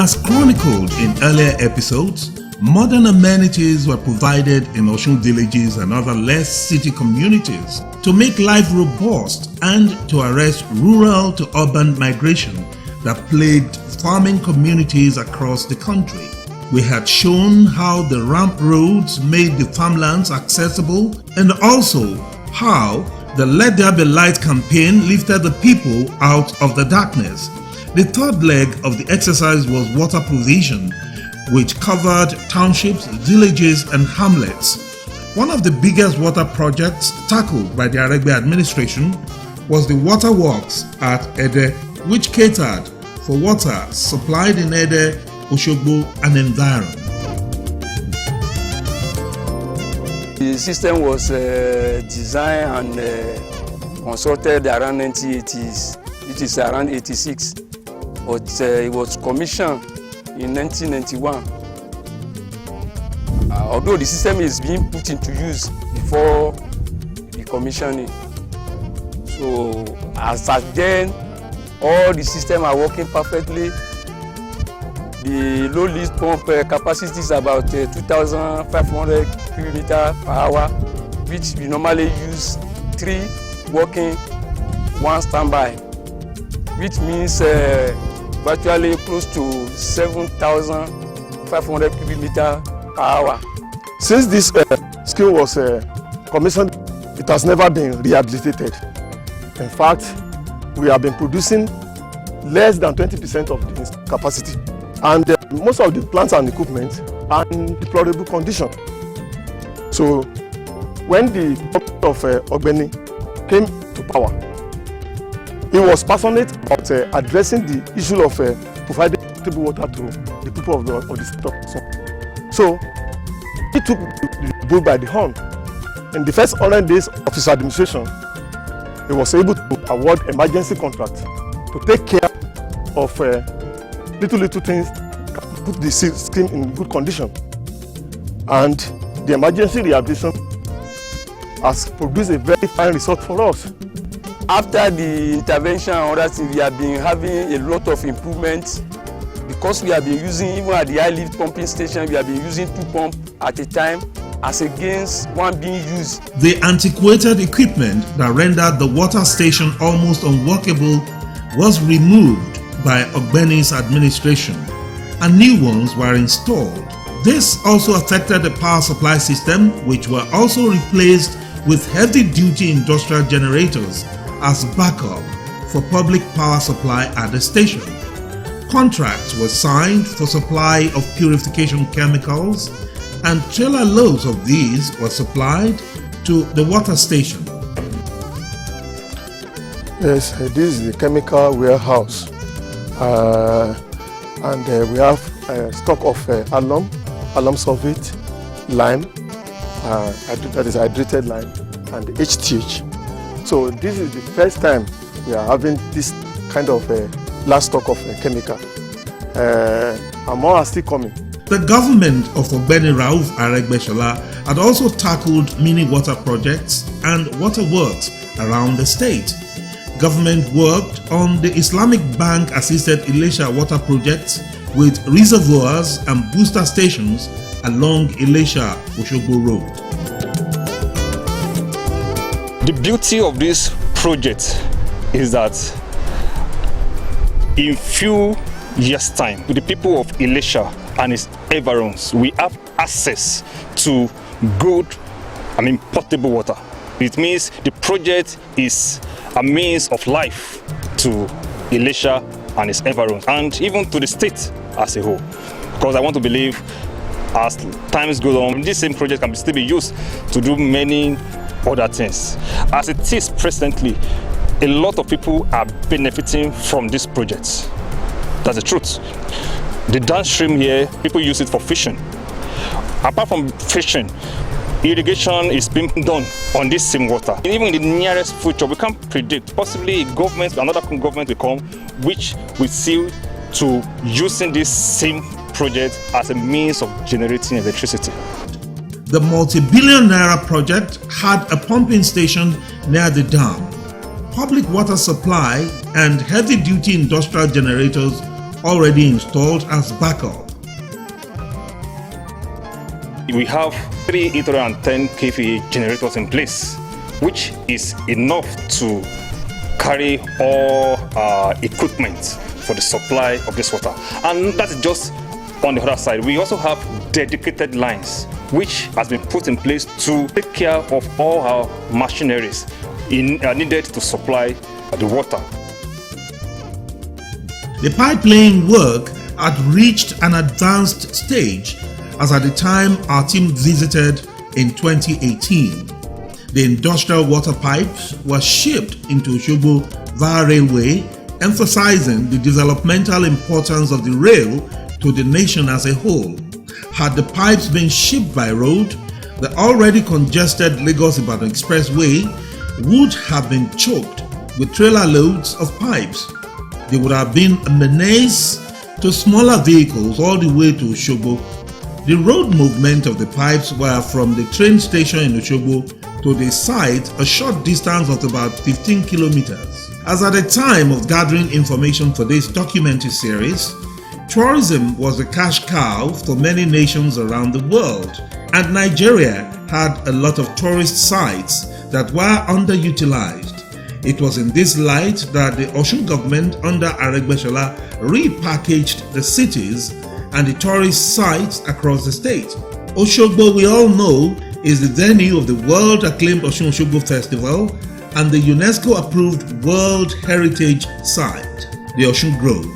As chronicled in earlier episodes, modern amenities were provided in Osun villages and other less city communities to make life robust and to arrest rural to urban migration that plagued farming communities across the country. We had shown how the ramp roads made the farmlands accessible and also how the Let There Be Light campaign lifted the people out of the darkness. The third leg of the exercise was water provision, which covered townships, villages and hamlets. One of the biggest water projects tackled by the Aregbe administration was the water works at Ede, which catered for water supplied in Ede, Oshogbo and environ. The system was designed and consulted around 1980s, which is around 86, but it was commissioned in 1991. Although the system is being put into use before the commissioning. So as at then, all the systems are working perfectly. The low lead pump capacity is about 2,500 cubic meters per hour, which we normally use 3 working, 1 standby, which means virtually close to 7,500 cubic meters per hour. Since this skill was commissioned, it has never been rehabilitated. In fact, we have been producing less than 20% of the capacity. And most of the plants and equipment are in deplorable condition. So when the government of Ogbeni came to power, he was passionate about addressing the issue of providing potable water to the people of the state of Osun. So he took the bull by the horn. In the first 100 days of his administration, he was able to award emergency contracts to take care of little things, put the scheme in good condition. And the emergency rehabilitation has produced a very fine result for us. After the intervention and other things, we have been having a lot of improvements because we have been using, even at the high lift pumping station, we have been using 2 pumps at a time as against 1 being used. The antiquated equipment that rendered the water station almost unworkable was removed by Ogbeni's administration, and new ones were installed. This also affected the power supply system, which were also replaced with heavy-duty industrial generators as backup for public power supply at the station. Contracts were signed for supply of purification chemicals, and trailer loads of these were supplied to the water station. Yes, this is the chemical warehouse. And we have stock of alum sulfate, lime, that is hydrated lime, and HTH. So this is the first time we are having this kind of large stock of chemical. And more are still coming. The government of Ogbeni Rauf Aregbesola had also tackled mini water projects and water works around the state. Government worked on the Islamic Bank assisted Ilesha water projects with reservoirs and booster stations along Ilesha-Oshogbo Road. The beauty of this project is that in few years' time, with the people of Ilesha and its environs, we have access to good, potable water. It means the project is a means of life to Ilesha and its environs, and even to the state as a whole. Because I want to believe, as times go on, this same project can still be used to do many other things. As it is presently, a lot of people are benefiting from this project. That's the truth. The downstream here, people use it for fishing. Apart from fishing, irrigation is being done on this same water. Even in the nearest future, we can't predict. Possibly another government will come, which will see to using this same project as a means of generating electricity. The multi-billion naira project had a pumping station near the dam. Public water supply and heavy-duty industrial generators already installed as backup. We have 310 kVA generators in place, which is enough to carry all equipment for the supply of this water. And that's just on the other side. We also have dedicated lines, which has been put in place to take care of all our machineries needed to supply the water. The pipe laying work had reached an advanced stage as at the time our team visited in 2018. The industrial water pipes were shipped into Osogbo via railway, emphasizing the developmental importance of the rail to the nation as a whole. Had the pipes been shipped by road, the already congested Lagos-Ibadan expressway would have been choked with trailer loads of pipes. There would have been a menace to smaller vehicles all the way to Osogbo. The road movement of the pipes were from the train station in Osogbo to the site, a short distance of about 15 kilometers. As at the time of gathering information for this documentary series, tourism was a cash cow for many nations around the world, and Nigeria had a lot of tourist sites that were underutilized. It was in this light that the Osun government under Aregbesola repackaged the cities and the tourist sites across the state. Osogbo, we all know, is the venue of the world-acclaimed Osun Osogbo Festival and the UNESCO-approved World Heritage Site, the Osun Grove.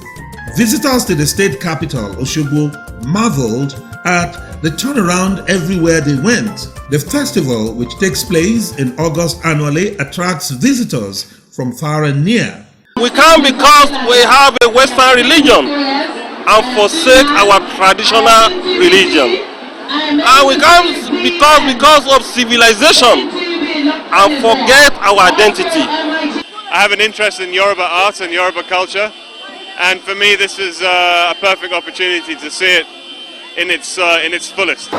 Visitors to the state capital, Osogbo, marveled at the turnaround everywhere they went. The festival, which takes place in August annually, attracts visitors from far and near. We come because we have a Western religion and forsake our traditional religion. And we come because of civilization and forget our identity. I have an interest in Yoruba art and Yoruba culture, and for me this is a perfect opportunity to see it in its fullest.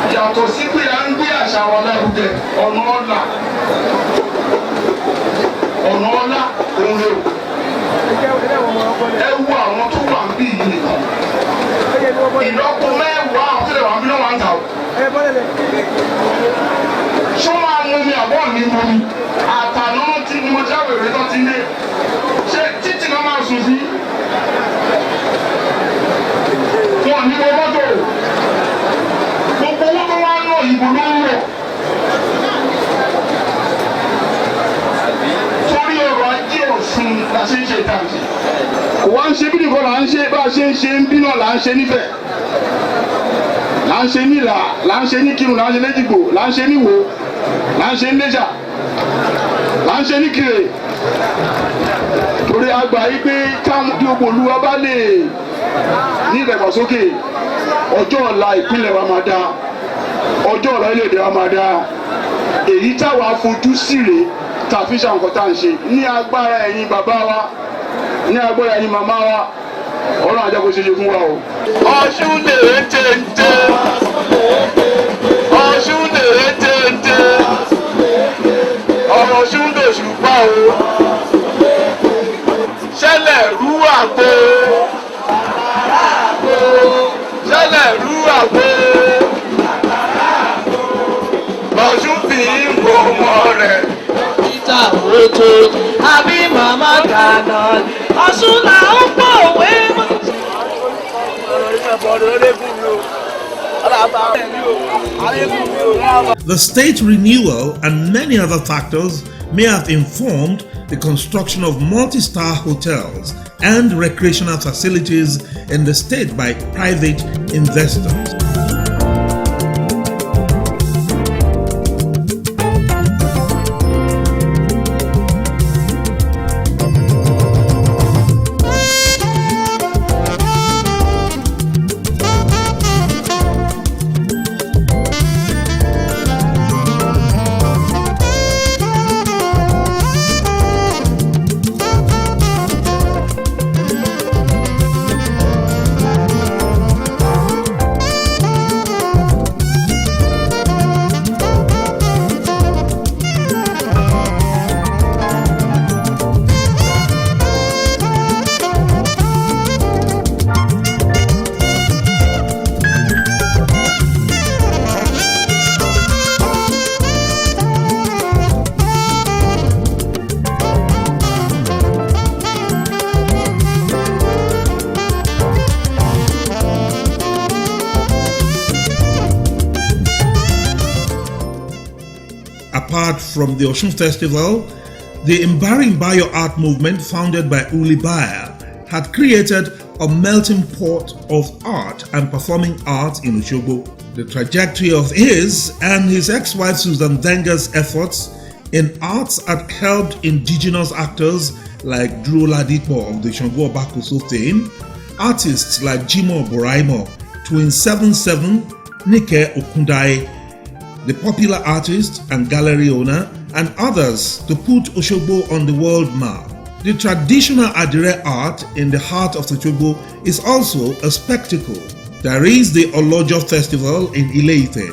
One ṣe bí nìkan là ń ṣe bá a ṣe ń ṣe ń bí náà là ń ṣe nífẹ̀ẹ́ là ń ṣe ní ìlà là ń ṣe ní Kírun là ń ṣe lẹ́jìgbò là ń ṣe ní Ìwó là ń ṣe ní Iléṣà là ń ṣe ní Ìkirè torí àgbà yìí pé káwọn bí gbogbo Olúwa bá lè ní ìdàgbàsókè ọjọ́ ọ̀la ìpínlẹ̀ wa máa dáa ọjọ́ ọ̀la orílẹ̀-èdè wa máa dáa èyí táwa fojú sí rèé tàfi ṣàǹkọ́ tá à ń ṣe ní agbára ẹ̀yin bàbá wa ní agbára ẹ̀yin màmá wa Ọlọ́run àjẹkù ṣe ṣe fún wa o. Ọ̀ṣun lèrè téńté Ọ̀ṣun lèrè téńté ọ̀rọ̀ Ọ̀ṣun lòṣù pa o ṣẹlẹ̀ rú àgbo ṣẹlẹ̀ rú àgbo Ọ̀ṣun fi ń bò mọ́ rẹ̀. Òtò àbí màmá kàná Ọ̀ṣun là ń pọ̀ òwe. The state renewal and many other factors may have informed the construction of multi-star hotels and recreational facilities in the state by private investors. apart from the Osun Festival, the Imbarimbayo art movement founded by Uli Bayer had created a melting pot of art and performing arts in Osogbo. The trajectory of his and his ex-wife Susan Denger's efforts in arts had helped indigenous actors like Duro Ladipo of the Shango Obakoso fame, artists like Jimo Boraimo, Twin 77, Nike Okundai, the popular artist and gallery owner, and others to put Osogbo on the world map. The traditional Adire art in the heart of Osogbo is also a spectacle. There is the Olojo Festival in Ile-Ife,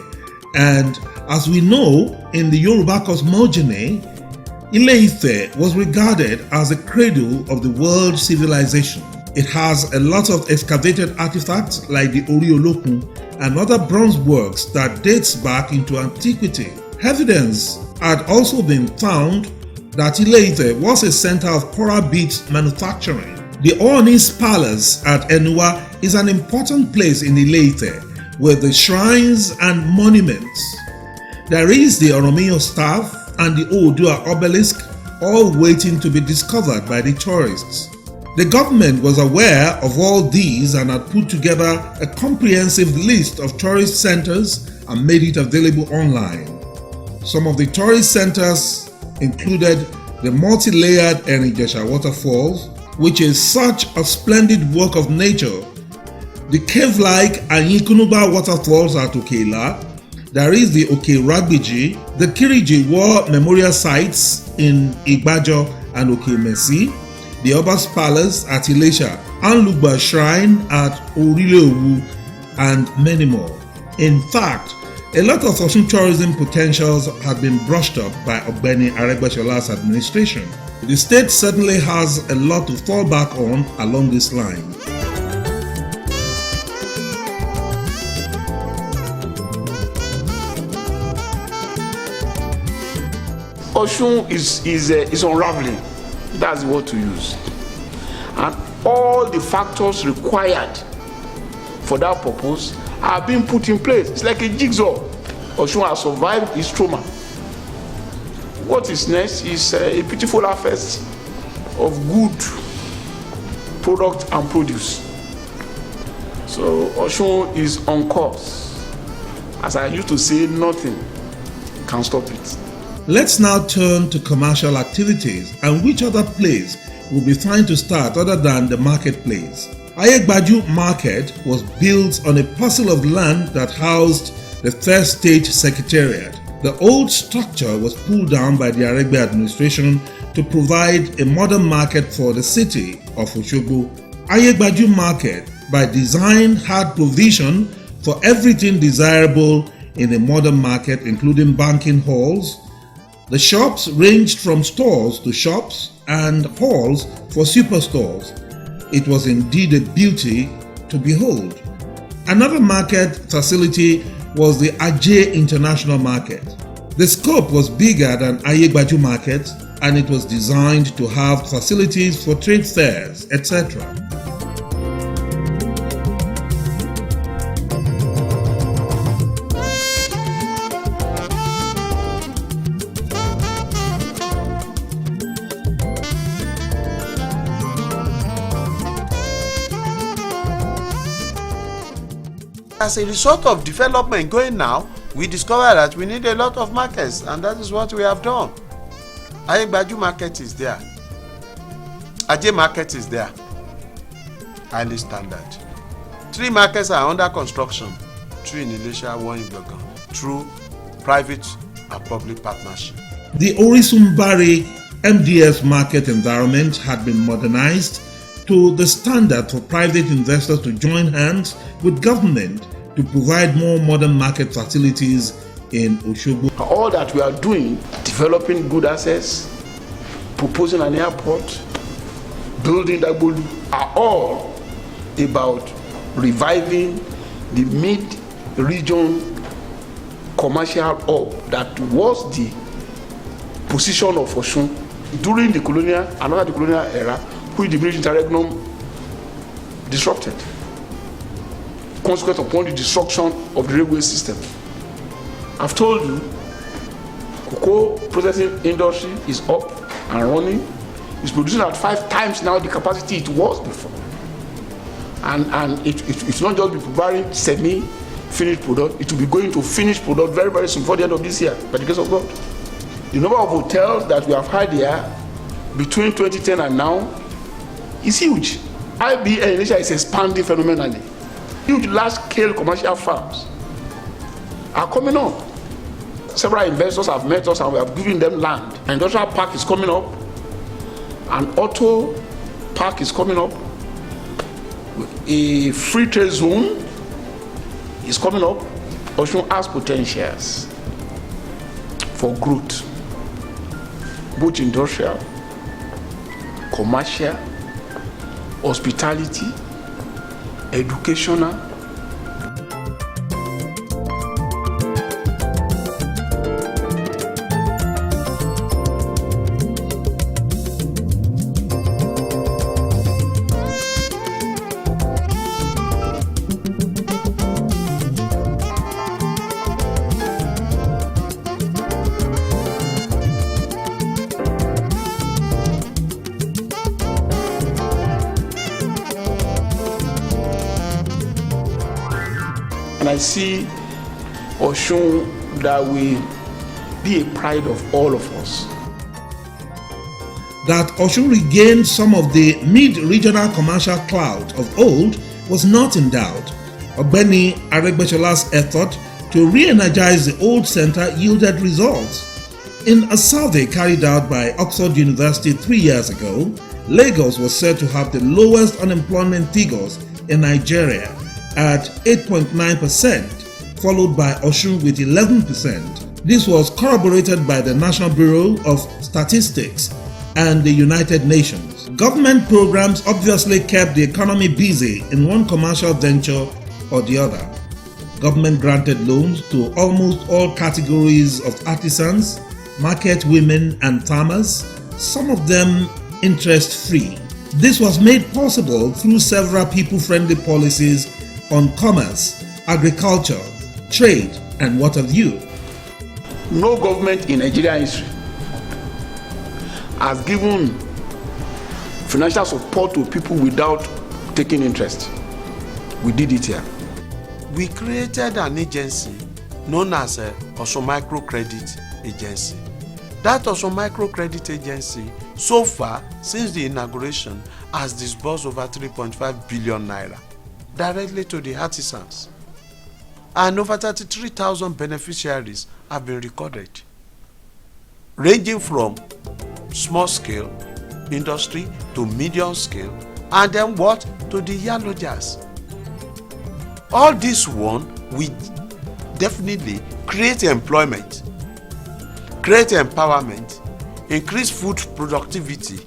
and as we know in the Yoruba cosmogony, Ile-Ife was regarded as the cradle of the world civilization. It has a lot of excavated artifacts like the Ori Olokun and other bronze works that dates back into antiquity. Evidence had also been found that Ile-Ife was a center of coral beads manufacturing. The Ooni's Palace at Enuwa is an important place in Ile-Ife with the shrines and monuments. There is the Oromiyo staff and the Oodua obelisk, all waiting to be discovered by the tourists. The government was aware of all these and had put together a comprehensive list of tourist centers and made it available online. Some of the tourist centers included the multi-layered Enijesha waterfalls, which is such a splendid work of nature, the cave-like Anyikunuba waterfalls at Okela. There is the Oke Ragbiji, the Kiriji War Memorial Sites in Igbajo and Oke Mesi, the Oba's Palace at Ilesha, Anlugba Shrine at Orileowu, and many more. In fact, a lot of Osun tourism potentials had been brushed up by Ogbeni Aregbesola's administration. The state certainly has a lot to fall back on along this line. Osun is unraveling. That's what to use. And all the factors required for that purpose are being put in place. It's like a jigsaw. Osun has survived its trauma. What is next is a beautiful harvest of good product and produce. So Osun is on course. As I used to say, nothing can stop it. Let's now turn to commercial activities and which other place will be fine to start other than the marketplace. Ayegbaju Market was built on a parcel of land that housed the First State Secretariat. The old structure was pulled down by the Aregbe administration to provide a modern market for the city of Osogbo. Ayegbaju Market, by design, had provision for everything desirable in a modern market, including banking halls. The shops ranged from stores to shops and halls for superstores. It was indeed a beauty to behold. Another market facility was the Ajay International Market. The scope was bigger than Ayegbaju Market and it was designed to have facilities for trade fairs, etc. As a result of development going now, we discover that we need a lot of markets, and that is what we have done. Ayegbaju Market is there. Ajay Market is there. Highly standard. 3 markets are under construction. 2 in Ilesha, 1 in Gbogan, through private and public partnership. The Orisumbari MDS market environment had been modernized to the standard for private investors to join hands with government to provide more modern market facilities in Osogbo. All that we are doing, developing good assets, proposing an airport, building Dagbolu, are all about reviving the mid-region commercial hub that was the position of Osun during the colonial and after the colonial era, which the British interregnum disrupted, consequent upon the destruction of the railway system. I've told you, co-processing industry is up and running. It's producing at 5 times now the capacity it was before. And it's not just be providing semi-finished product, it will be going to finished product very, very soon before the end of this year, by the grace of God. The number of hotels that we have had here between 2010 and now is huge. IBA in Asia is expanding phenomenally. Huge large-scale commercial farms are coming up. Several investors have met us and we have given them land. An industrial park is coming up. An auto park is coming up. A free trade zone is coming up. Osun has potentials for growth, both industrial, commercial, hospitality, educational. And I see Osun that will be a pride of all of us. That Osun regained some of the mid-regional commercial clout of old was not in doubt. Ogbeni Aregbesola's effort to re-energize the old center yielded results. In a survey carried out by Oxford University 3 years ago, Lagos was said to have the lowest unemployment figures in Nigeria at 8.9%, followed by Osun with 11%. This was corroborated by the National Bureau of Statistics and the United Nations. Government programs obviously kept the economy busy in one commercial venture or the other. Government granted loans to almost all categories of artisans, market women and farmers, some of them interest-free. This was made possible through several people-friendly policies on commerce, agriculture, trade, and what have you. No government in Nigerian history has given financial support to people without taking interest. We did it here. We created an agency known as Osun Microcredit Agency. That Osun Microcredit Agency, so far, since the inauguration, has disbursed over 3.5 billion naira directly to the artisans. And over 33,000 beneficiaries have been recorded, ranging from small scale industry to medium scale, and then what to the yalodjas. All this one will definitely create employment, create empowerment, increase food productivity,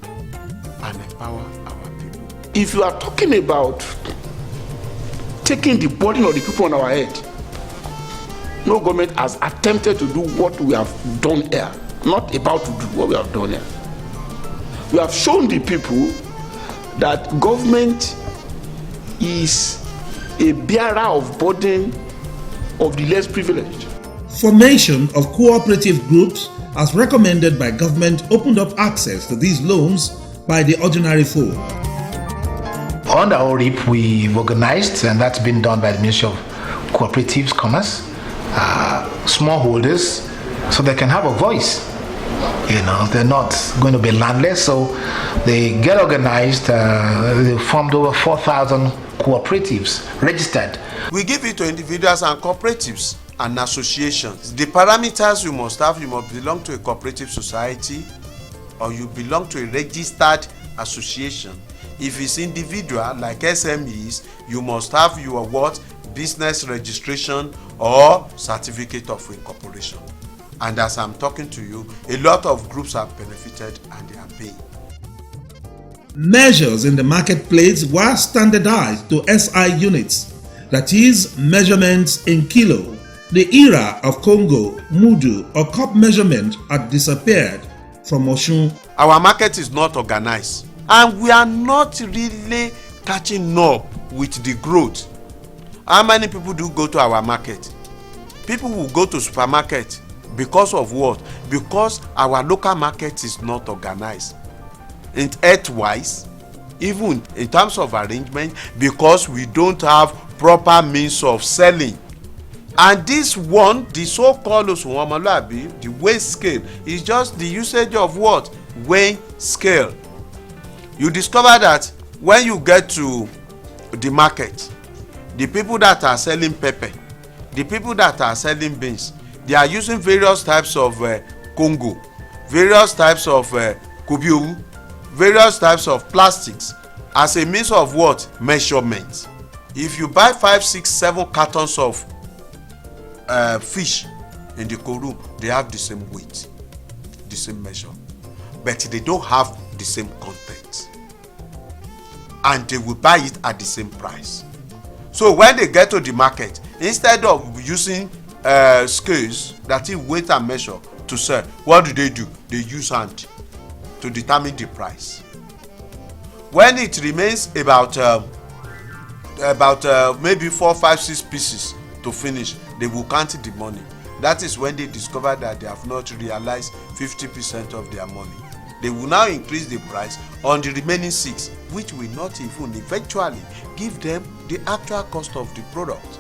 and empower our people. If you are talking about taking the burden of the people on our head, no government has attempted to do what we have done here, not about to do what we have done here. We have shown the people that government is a bearer of burden of the less privileged. Formation of cooperative groups, as recommended by government, opened up access to these loans by the ordinary folk. Under ORIP, we've organized, and that's been done by the Ministry of Cooperatives, Commerce, smallholders, so they can have a voice. You know, they're not going to be landless, so they get organized. They formed over 4,000 cooperatives registered. We give it to individuals and cooperatives and associations. The parameters you must have: you must belong to a cooperative society, or you belong to a registered association. If it's individual like SMEs, you must have your business registration or certificate of incorporation. And as I'm talking to you, a lot of groups have benefited and they are paying. Measures in the marketplace were standardized to SI units, that is, measurements in kilo. The era of Congo, Mudu, or cup measurement had disappeared from Osun. Our market is not organized, and we are not really catching up with the growth. How many people do go to our market? People will go to supermarket, Because of what? Because our local market is not organized. In earth-wise, even in terms of arrangement, because we don't have proper means of selling. And this one, the so-called Osun, the weight scale, is just the usage of what? Weighing scale. You discover that when you get to the market, the people that are selling pepper, the people that are selling beans, they are using various types of Congo, various types of kubiowu, various types of plastics as a means of what? Measurement. If you buy 5, 6, 7 cartons of fish in the cold, they have the same weight, the same measure, but they don't have the same content, and they will buy it at the same price. So when they get to the market, instead of using scales that is weight and measure to sell, what do? They use hand to determine the price. When it remains about maybe 4, 5, 6 pieces to finish, they will count the money. That is when they discover that they have not realized 50% of their money. They will now increase the price on the remaining 6, which will not even eventually give them the actual cost of the product.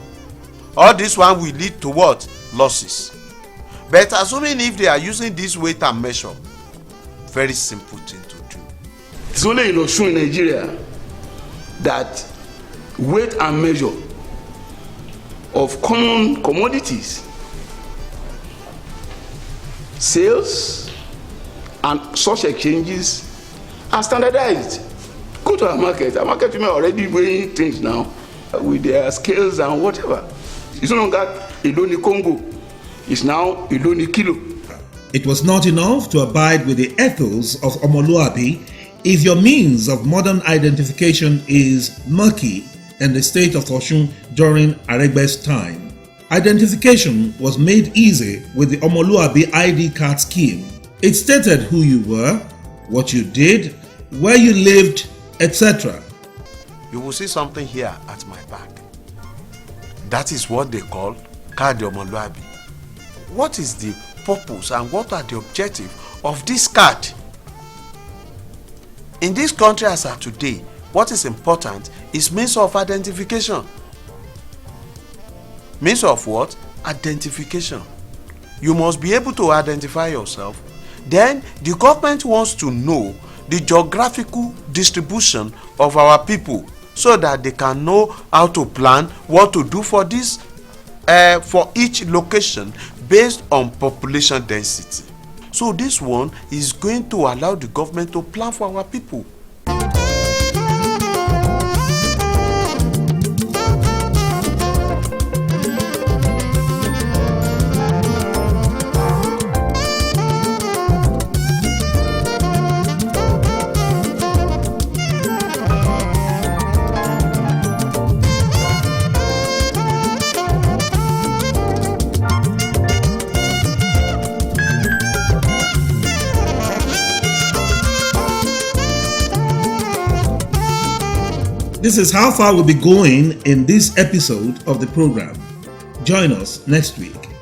All this one will lead to what? Losses. But assuming if they are using this weight and measure, very simple thing to do. It's only in Osun in Nigeria that weight and measure of common commodities, sales and such exchanges are standardized. Go to our market women are already weighing things now with their scales and whatever. It's no longer Eloni Congo, it's now Eloni Kilo. It was not enough to abide with the ethos of Omoluabi if your means of modern identification is murky in the state of Osun during Aregbe's time. Identification was made easy with the Omoluabi ID card scheme. It stated who you were, what you did, where you lived, etc. You will see something here at my back. That is what they call card Omoluabi. What is the purpose and what are the objectives of this card? In this country as of today, what is important is means of identification. Means of what? Identification. You must be able to identify yourself. Then the government wants to know the geographical distribution of our people so that they can know how to plan what to do for this for each location based on population density. So this one is going to allow the government to plan for our people. This is how far we'll be going in this episode of the program. Join us next week.